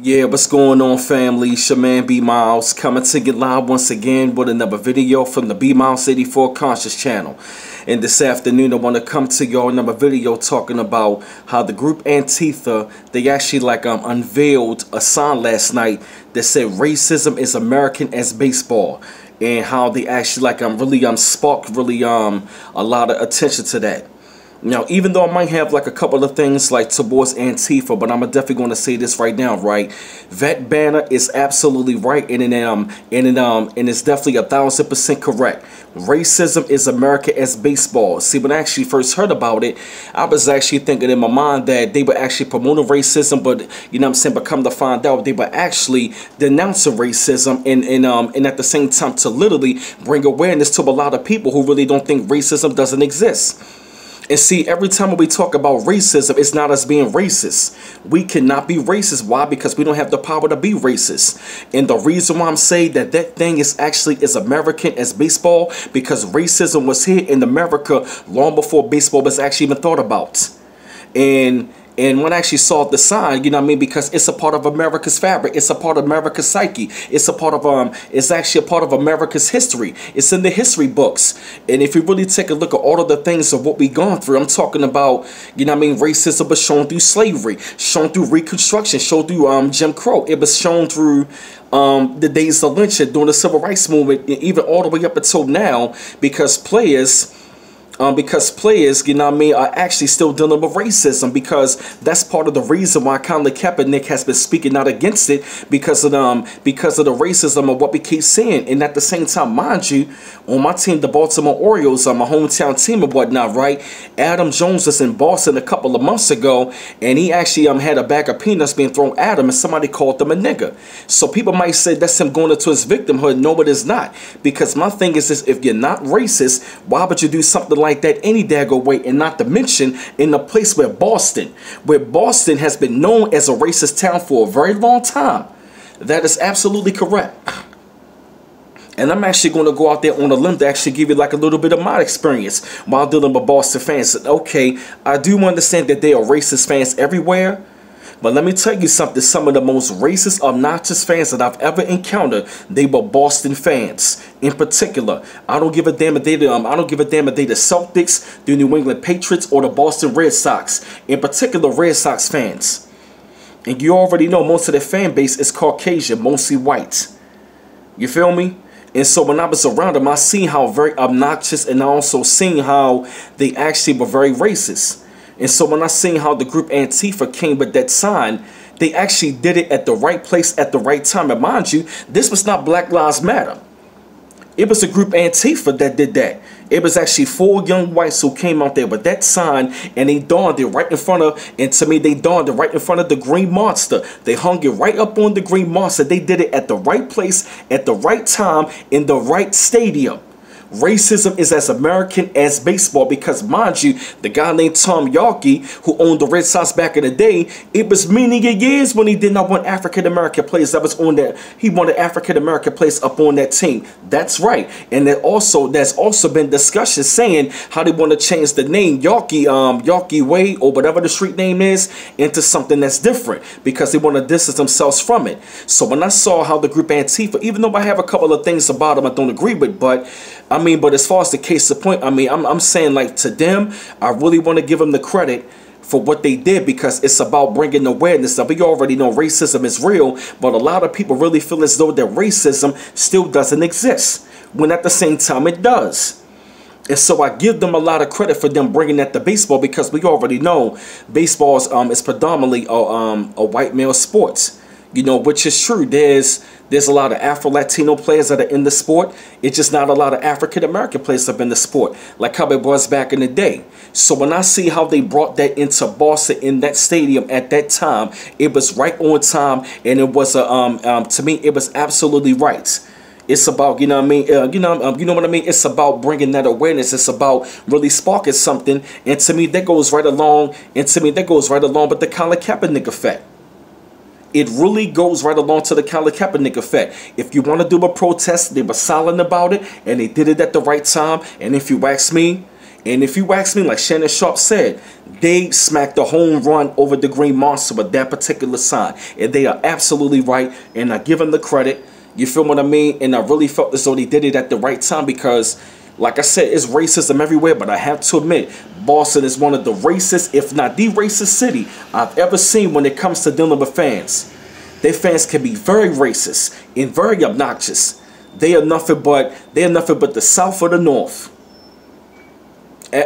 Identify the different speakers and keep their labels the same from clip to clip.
Speaker 1: Yeah, what's going on, family? It's your man B Miles coming to you live once again with another video from the B Miles 84 Conscious channel. And this afternoon I want to come to y'all another video talking about how the group Antifa, they actually unveiled a sign last night that said racism is American as baseball, and how they actually sparked a lot of attention to that. Now, even though I might have like a couple of things like towards Antifa, but I'm definitely going to say this right now, right? That banner is absolutely right, and it's definitely 1000% correct. Racism is America as baseball. See, when I actually first heard about it, I was actually thinking in my mind that they were actually promoting racism, but you know what I'm saying, but come to find out they were actually denouncing racism and at the same time to literally bring awareness to a lot of people who really don't think racism doesn't exist. And see, every time we talk about racism, it's not us being racist. We cannot be racist. Why? Because we don't have the power to be racist. And the reason why I'm saying that thing is American as baseball, because racism was here in America long before baseball was actually even thought about. And when I actually saw the sign, you know what I mean, because it's a part of America's fabric, it's a part of America's psyche, it's a part of it's actually a part of America's history. It's in the history books. And if you really take a look at all of the things of what we've gone through, I'm talking about, you know what I mean, racism was shown through slavery, shown through Reconstruction, shown through Jim Crow. It was shown through the days of lynching during the Civil Rights Movement, even all the way up until now, because players, you know what I mean, are actually still dealing with racism, because that's part of the reason why Colin Kaepernick has been speaking out against it, because of the racism of what we keep seeing. And at the same time, mind you, on my team, the Baltimore Orioles, my hometown team and whatnot, right? Adam Jones was in Boston a couple of months ago, and he actually had a bag of peanuts being thrown at him, and somebody called him a nigger. So people might say that's him going into his victimhood. No, it is not. Because my thing is this: if you're not racist, why would you do something like that any daggone way? And not to mention in a place where Boston has been known as a racist town for a very long time. That is absolutely correct. And I'm actually going to go out there on a limb to actually give you like a little bit of my experience while dealing with Boston fans. Okay, I do understand that there are racist fans everywhere, but let me tell you something. Some of the most racist, obnoxious fans that I've ever encountered, they were Boston fans. In particular, I don't give a damn if they the Celtics, the New England Patriots, or the Boston Red Sox. In particular, Red Sox fans. And you already know most of their fan base is Caucasian, mostly white. You feel me? And so when I was around them, I seen how very obnoxious, and I also seen how they actually were very racist. And so when I seen how the group Antifa came with that sign, they actually did it at the right place at the right time. And mind you, this was not Black Lives Matter. It was the group Antifa that did that. It was actually 4 young whites who came out there with that sign, and they donned it right in front of, and to me, they donned it right in front of the Green Monster. They hung it right up on the Green Monster. They did it at the right place, at the right time, in the right stadium. Racism is as American as baseball, because mind you, the guy named Tom Yawkey, who owned the Red Sox back in the day, it was many years when he did not want African American players that was on that. He wanted African American players up on that team. That's right. And there's also been discussion saying how they want to change the name Yawkey Way, or whatever the street name is, into something that's different, because they want to distance themselves from it. So when I saw how the group Antifa, even though I have a couple of things about them I don't agree with, but as far as the case of point, I'm saying, like, to them, I really want to give them the credit for what they did, because it's about bringing awareness. Now, we already know racism is real, but a lot of people really feel as though that racism still doesn't exist, when at the same time it does. And so I give them a lot of credit for them bringing that to baseball, because we already know baseball is predominantly a white male sport. You know, which is true. There's a lot of Afro-Latino players that are in the sport. It's just not a lot of African-American players that are in the sport, like how it was back in the day. So when I see how they brought that into Boston in that stadium at that time, it was right on time, and it was to me, it was absolutely right. It's about, you know what I mean, you know what I mean. It's about bringing that awareness. It's about really sparking something, and to me, that goes right along. With the Colin Kaepernick effect. It really goes right along to the Colin Kaepernick effect. If you want to do a protest, they were silent about it, and they did it at the right time. And if you ask me, like Shannon Sharp said, They smacked the home run over the Green Monster with that particular sign. And they are absolutely right. And I give them the credit. You feel what I mean? And I really felt as though they did it at the right time because, like I said, it's racism everywhere. But I have to admit, Boston is one of the racist, if not the racist city I've ever seen when it comes to dealing with fans. Their fans can be very racist and very obnoxious. They are nothing but the South or the North.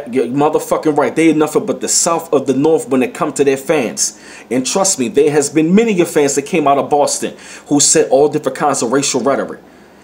Speaker 1: You're motherfucking right. They are nothing but the South of the North when it comes to their fans. And trust me, there has been many of your fans that came out of Boston who said all different kinds of racial rhetoric.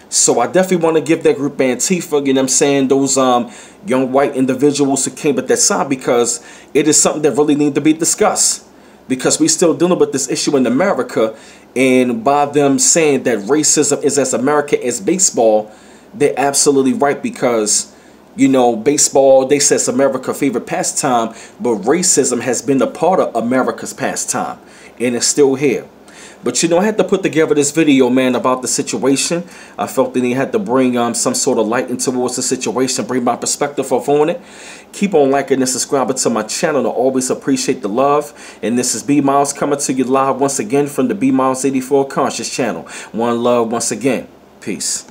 Speaker 1: So I definitely want to give that group Antifa, you know what I'm saying, those young white individuals who came at that side, because it is something that really needs to be discussed. Because we still dealing with this issue in America, and by them saying that racism is as American as baseball, they're absolutely right, because you know, baseball, they say it's America's favorite pastime, but racism has been a part of America's pastime, and it's still here. But you know, I had to put together this video, man, about the situation. I felt that he had to bring some sort of light into towards the situation, bring my perspective on it. Keep on liking and subscribing to my channel. I always appreciate the love. And this is B Miles coming to you live once again from the B Miles 84 Conscious channel. One love once again. Peace.